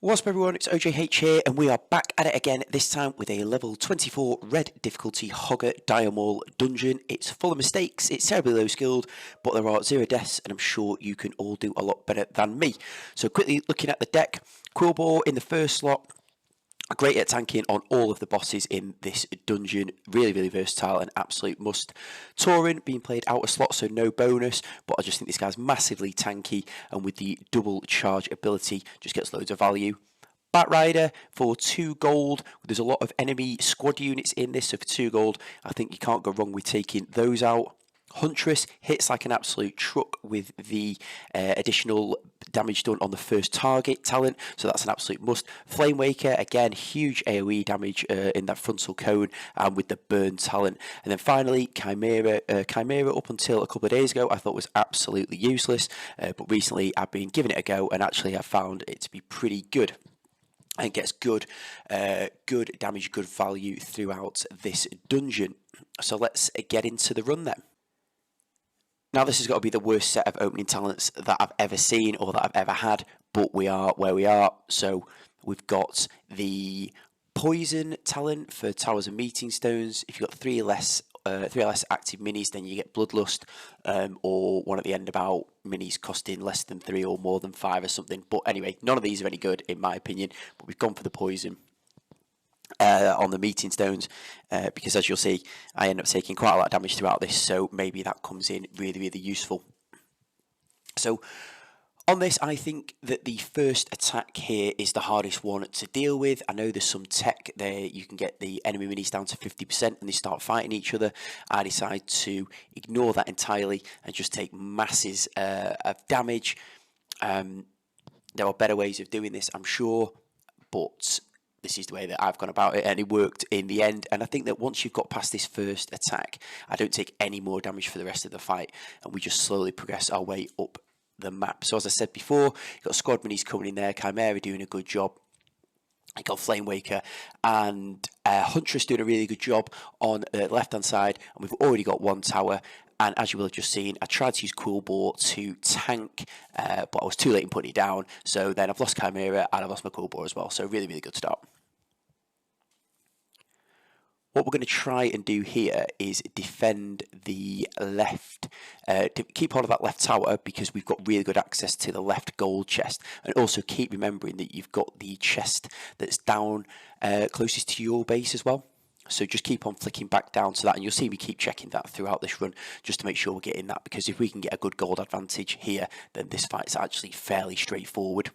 What's up everyone, it's OJH here and we are back at it again, this time with a level 24 red difficulty Hogger Maul dungeon. It's full of mistakes, it's terribly low skilled, but there are 0 deaths and I'm sure you can all do a lot better than me. So quickly looking at the deck, Quillbore in the first slot, great at tanking on all of the bosses in this dungeon, really versatile and absolute must. Tauren being played out of slot, so no bonus, but I just think this guy's massively tanky and with the double charge ability just gets loads of value. Batrider for 2 gold, there's a lot of enemy squad units in this, so for 2 gold I think you can't go wrong with taking those out. Huntress hits like an absolute truck with the additional damage done on the first target talent, so that's an absolute must. Flamewaker, again, huge AoE damage in that frontal cone and with the burn talent. And then finally, Chimera. Chimera, up until a couple of days ago, I thought was absolutely useless, but recently I've been giving it a go and actually I've found it to be pretty good. And gets good damage, good value throughout this dungeon. So let's get into the run then. Now this has got to be the worst set of opening talents that I've ever seen or that I've ever had, but we are where we are. So we've got the poison talent for towers and meeting stones. If you've got 3 less active minis, then you get bloodlust, or one at the end about minis costing less than 3 or more than 5 or something. But anyway, none of these are any good in my opinion, but we've gone for the poison on the meeting stones, because as you'll see I end up taking quite a lot of damage throughout this, so maybe that comes in really useful. So on this, I think that the first attack here is the hardest one to deal with. I know there's some tech there, you can get the enemy minis down to 50% and they start fighting each other. I decide to ignore that entirely and just take masses of damage. There are better ways of doing this, I'm sure, but this is the way that I've gone about it and it worked in the end. And I think that once you've got past this first attack, I don't take any more damage for the rest of the fight and we just slowly progress our way up the map. So as I said before, you've got squad minis coming in there, Chimera doing a good job, you got Flamewaker and Huntress doing a really good job on the left hand side, and we've already got 1 tower. And as you will have just seen, I tried to use Quillbore to tank, but I was too late in putting it down, so then I've lost Chimera and I've lost my Quillbore as well, so really good start. What we're going to try and do here is defend the left, to keep hold of that left tower because we've got really good access to the left gold chest, and also keep remembering that you've got the chest that's down closest to your base as well. So just keep on flicking back down to that, and you'll see me keep checking that throughout this run just to make sure we're getting that, because if we can get a good gold advantage here, then this fight's actually fairly straightforward.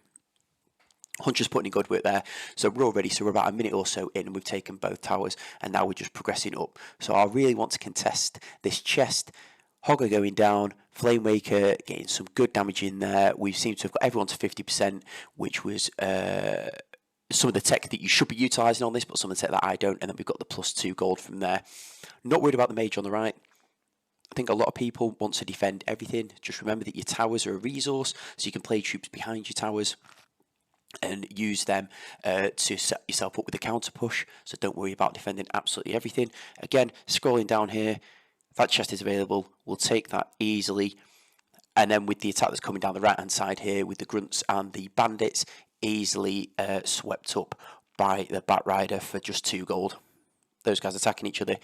Hunter's putting in good work there, so we're all ready. So we're about a minute or so in and we've taken both towers and now we're just progressing up. So I really want to contest this chest. Hogger going down, Flamewaker getting some good damage in there. We seem to have got everyone to 50%, which was some of the tech that you should be utilising on this, but some of the tech that I don't, and then we've got the +2 gold from there. Not worried about the mage on the right. I think a lot of people want to defend everything. Just remember that your towers are a resource, so you can play troops behind your towers and use them to set yourself up with a counter push, so don't worry about defending absolutely everything. Again, scrolling down here, if that chest is available, we'll take that easily, and then with the attack that's coming down the right hand side here with the grunts and the bandits, easily swept up by the Batrider for just 2 gold. Those guys attacking each other,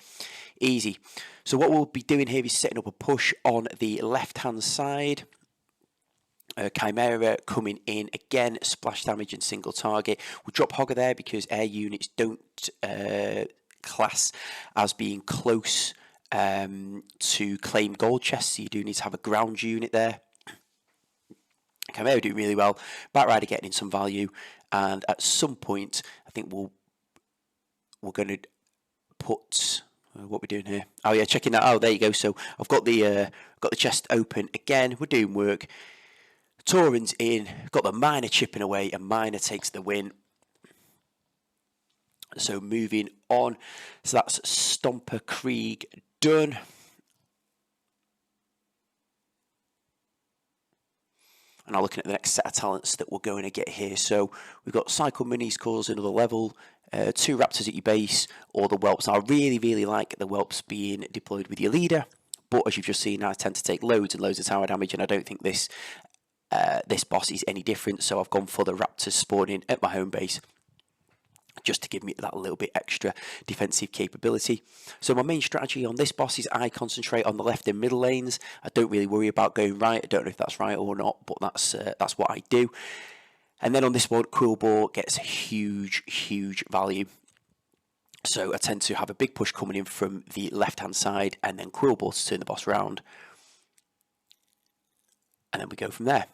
easy. So what we'll be doing here is setting up a push on the left hand side. Chimera coming in again, splash damage and single target. We'll drop Hogger there because air units don't class as being close to claim gold chests, so you do need to have a ground unit there. Chimera doing really well, Batrider getting in some value, and at some point I think we're going to put what we're doing here. Oh yeah, checking that. Oh, there you go. So I've got the chest open again. We're doing work. Tauren's in, got the miner chipping away, and miner takes the win. So moving on, so that's Stomper Krieg done. And now looking at the next set of talents that we're going to get here. So we've got Cycle Minis cause another level, 2 Raptors at your base, or the Whelps. Now I really like the Whelps being deployed with your leader, but as you've just seen, I tend to take loads and loads of tower damage, and I don't think this this boss is any different, so I've gone for the raptors spawning at my home base, just to give me that little bit extra defensive capability. So my main strategy on this boss is I concentrate on the left and middle lanes. I don't really worry about going right. I don't know if that's right or not, but that's what I do. And then on this one, Quillbore gets huge value. So I tend to have a big push coming in from the left-hand side, and then Quillbore to turn the boss round. And then we go from there.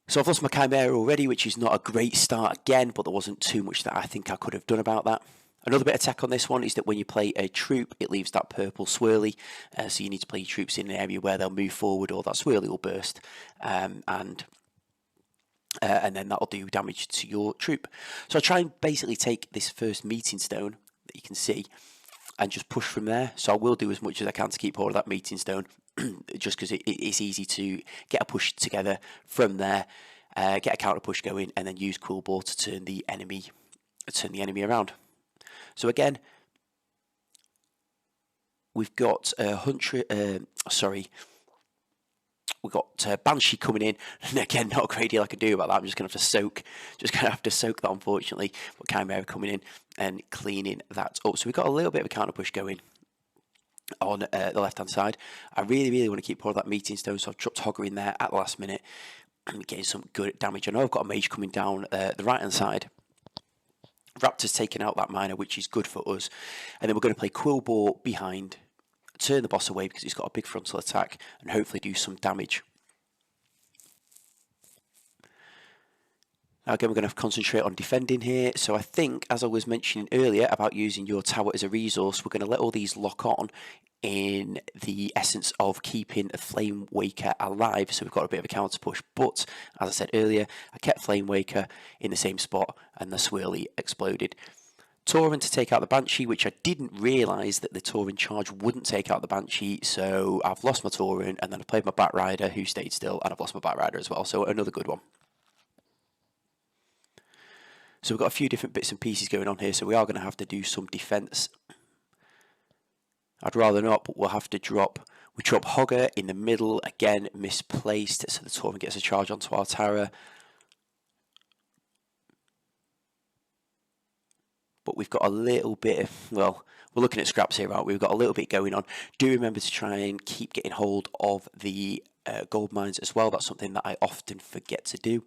So I've lost my Chimera already, which is not a great start again, but there wasn't too much that I think I could have done about that. Another bit of tech on this one is that when you play a troop, it leaves that purple swirly, so you need to play your troops in an area where they'll move forward or that swirly will burst, and then that'll do damage to your troop. So I try and basically take this first meeting stone that you can see and just push from there. So I will do as much as I can to keep hold of that meeting stone, just because it's easy to get a push together from there, get a counter push going, and then use Quillbore to turn the enemy around. So again, we've got we've got Banshee coming in, and again, not a great deal I can do about that. I'm just gonna have to soak that, unfortunately. But Chimera coming in and cleaning that up. So we've got a little bit of a counter push going on the left hand side. I really want to keep hold of that meeting stone, so I've dropped Hogger in there at the last minute and getting some good damage. I know I've got a mage coming down the right hand side. Raptor's taking out that miner, which is good for us, and then we're going to play Quillbore behind, turn the boss away because he's got a big frontal attack, and hopefully do some damage. Now again, we're going to concentrate on defending here. So I think, as I was mentioning earlier about using your tower as a resource, we're going to let all these lock on in the essence of keeping a Flame Waker alive. So we've got a bit of a counter push, but as I said earlier, I kept Flame Waker in the same spot and the swirly exploded. Tauren to take out the Banshee, which I didn't realise that the Tauren charge wouldn't take out the Banshee, so I've lost my Tauren, and then I played my Batrider, who stayed still, and I've lost my Batrider as well, so another good one. So we've got a few different bits and pieces going on here, so we are going to have to do some defence. I'd rather not, but we'll have to drop. We drop Hogger in the middle, again misplaced, so the Tauren gets a charge onto our tower. But we've got a little bit of, well, we're looking at scraps here, aren't we? We've got a little bit going on. Do remember to try and keep getting hold of the gold mines as well. That's something that I often forget to do.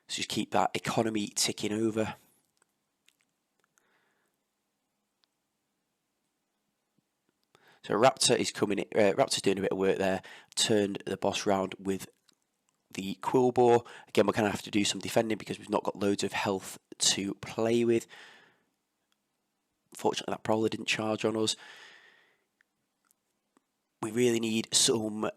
So just keep that economy ticking over. So Raptor is coming in, Raptor's doing a bit of work there. Turned the boss round with the Quillbore. Again, we're going to have to do some defending because we've not got loads of health to play with. Fortunately, that Prowler didn't charge on us. We really need some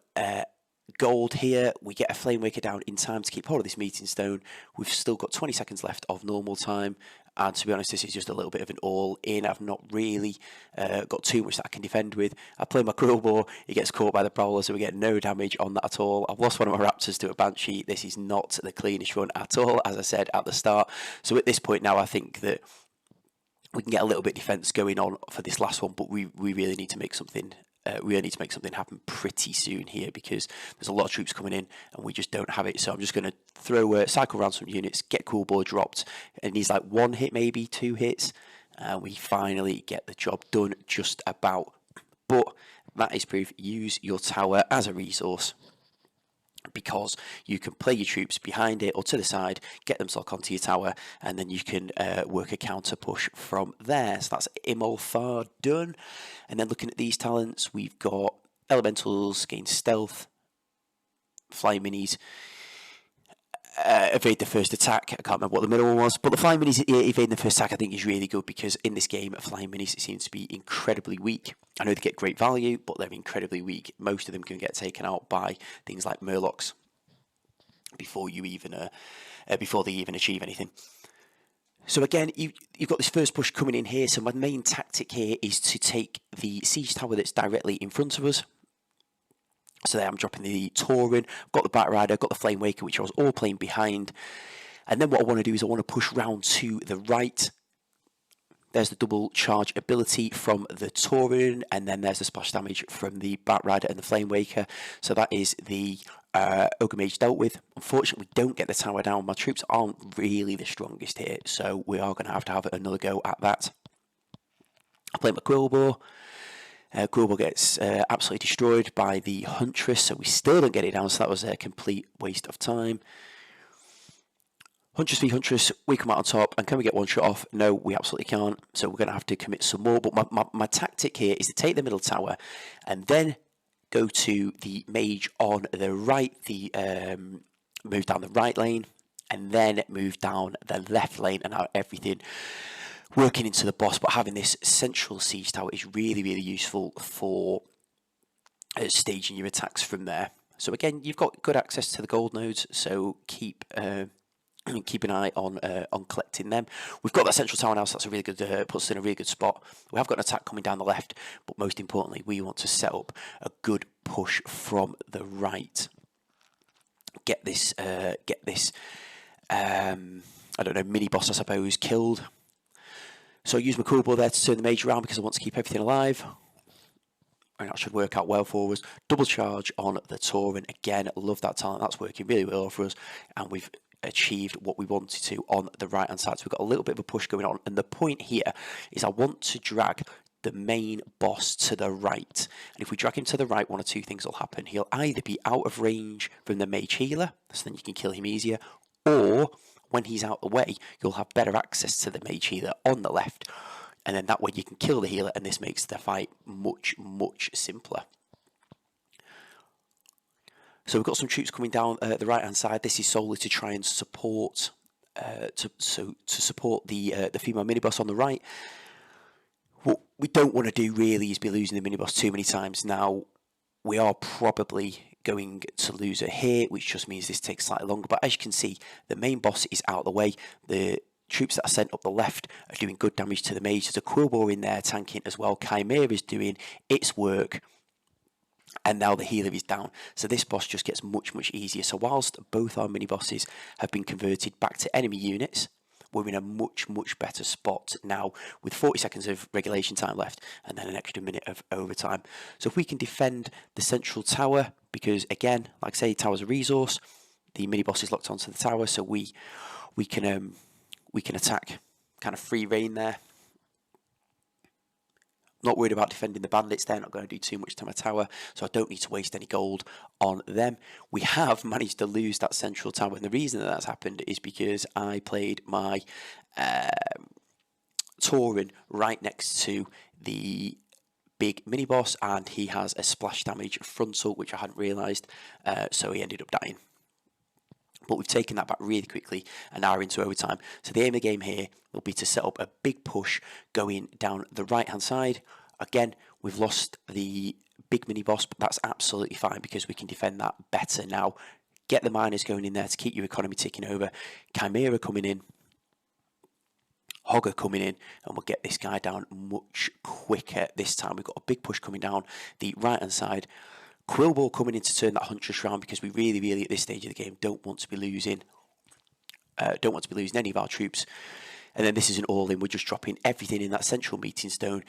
gold here. We get a Flame Waker down in time to keep hold of this meeting stone. We've still got 20 seconds left of normal time, and to be honest, this is just a little bit of an all-in. I've not really got too much that I can defend with. I play my Quillbore, he gets caught by the Prowler, so we get no damage on that at all. I've lost one of my Raptors to a Banshee. This is not the cleanest run at all, as I said at the start. So at this point now, I think that we can get a little bit of defense going on for this last one, but we really need to make something. We really need to make something happen pretty soon here because there's a lot of troops coming in and we just don't have it. So I'm just going to throw cycle around some units, get Quillbore dropped. It needs like 1 hit, maybe 2 hits. We finally get the job done just about. But that is proof. Use your tower as a resource, because you can play your troops behind it or to the side, get them to lock onto your tower, and then you can work a counter push from there. So that's Imolthar done. And then looking at these talents, we've got Elementals, gain stealth, Flying Minis, evade the first attack. I can't remember what the middle one was, but the Flying Minis evading the first attack I think is really good, because in this game, Flying Minis seem to be incredibly weak. I know they get great value, but they're incredibly weak. Most of them can get taken out by things like Murlocs before you even before they even achieve anything. So again, you've got this first push coming in here. So my main tactic here is to take the siege tower that's directly in front of us. So there I'm dropping the Tauren, I've got the Batrider, I've got the Flame Waker, which I was all playing behind. And then what I want to do is I want to push round to the right. there's the double charge ability from the Tauren, and then there's the splash damage from the Bat Rider and the Flame Waker. So that is the Ogre Mage dealt with. Unfortunately, we don't get the tower down. My troops aren't really the strongest here, so we are going to have another go at that. I play my Quillboar. Quillboar gets absolutely destroyed by the Huntress, so we still don't get it down, so that was a complete waste of time. Huntress v Huntress, we come out on top, and can we get one shot off? No, we absolutely can't, so we're going to have to commit some more. But my tactic here is to take the middle tower, and then go to the mage on the right, move down the right lane, and then move down the left lane, and have everything working into the boss. But having this central siege tower is really, really useful for staging your attacks from there. So again, you've got good access to the gold nodes, so keep an eye on collecting them. We've got that central tower now, so that's a really good, puts us in a really good spot. We have got an attack coming down the left, but most importantly, we want to set up a good push from the right. Get this, I don't know, mini boss, I suppose, killed. So I use my Quillboar there to turn the mage around because I want to keep everything alive. And that should work out well for us. Double charge on the Tauren. Again, love that talent. That's working really well for us. And we've achieved what we wanted to on the right hand side. So we've got a little bit of a push going on. And the point here is I want to drag the main boss to the right. And if we drag him to the right, one or two things will happen. He'll either be out of range from the mage healer, so then you can kill him easier, or when he's out the way, you'll have better access to the mage healer on the left, and then that way you can kill the healer, and this makes the fight much, much simpler. So we've got some troops coming down the right hand side. This is solely to try and support to support the female mini boss on the right. What we don't want to do really is be losing the mini boss too many times. Now we are probably going to lose her here, which just means this takes slightly longer. But as you can see, the main boss is out of the way. The troops that are sent up the left are doing good damage to the mage. There's a Quillboar in there tanking as well. Chimera is doing its work, and now the healer is down. So this boss just gets much, much easier. So whilst both our mini bosses have been converted back to enemy units, we're in a much, much better spot now with 40 seconds of regulation time left and then an extra minute of overtime. So if we can defend the central tower, because again, like I say, tower's a resource, the mini boss is locked onto the tower, so we can attack kind of free reign there. Not worried about defending the bandits. They're not going to do too much to my tower, so I don't need to waste any gold on them. We have managed to lose that central tower, and the reason that that's happened is because I played my Tauren right next to the big mini boss, and he has a splash damage frontal, which I hadn't realised, so he ended up dying. But we've taken that back really quickly and now we're into overtime. So the aim of the game here will be to set up a big push going down the right hand side. Again, we've lost the big mini boss, but that's absolutely fine because we can defend that better now. Get the miners going in there to keep your economy ticking over. Chimera coming in, Hogger coming in, and we'll get this guy down much quicker this time. We've got a big push coming down the right hand side. Quillboar coming in to turn that Huntress round because we really at this stage of the game don't want to be losing any of our troops. And then this is an all-in. We're just dropping everything in that central meeting stone.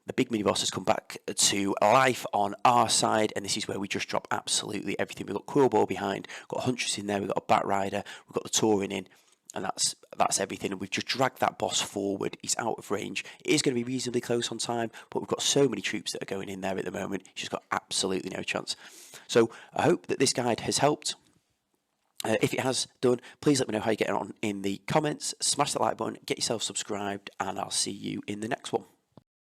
The big mini boss has come back to life on our side, and this is where we just drop absolutely everything. We've got Quillboar behind, we've got Huntress in there, we've got a Bat Rider, we've got the Tauren in, and that's everything. And we've just dragged that boss forward. He's out of range. It is going to be reasonably close on time, but we've got so many troops that are going in there at the moment. He's just got absolutely no chance. So I hope that this guide has helped. If it has done, please let me know how you're getting on in the comments. Smash that like button, get yourself subscribed, and I'll see you in the next one.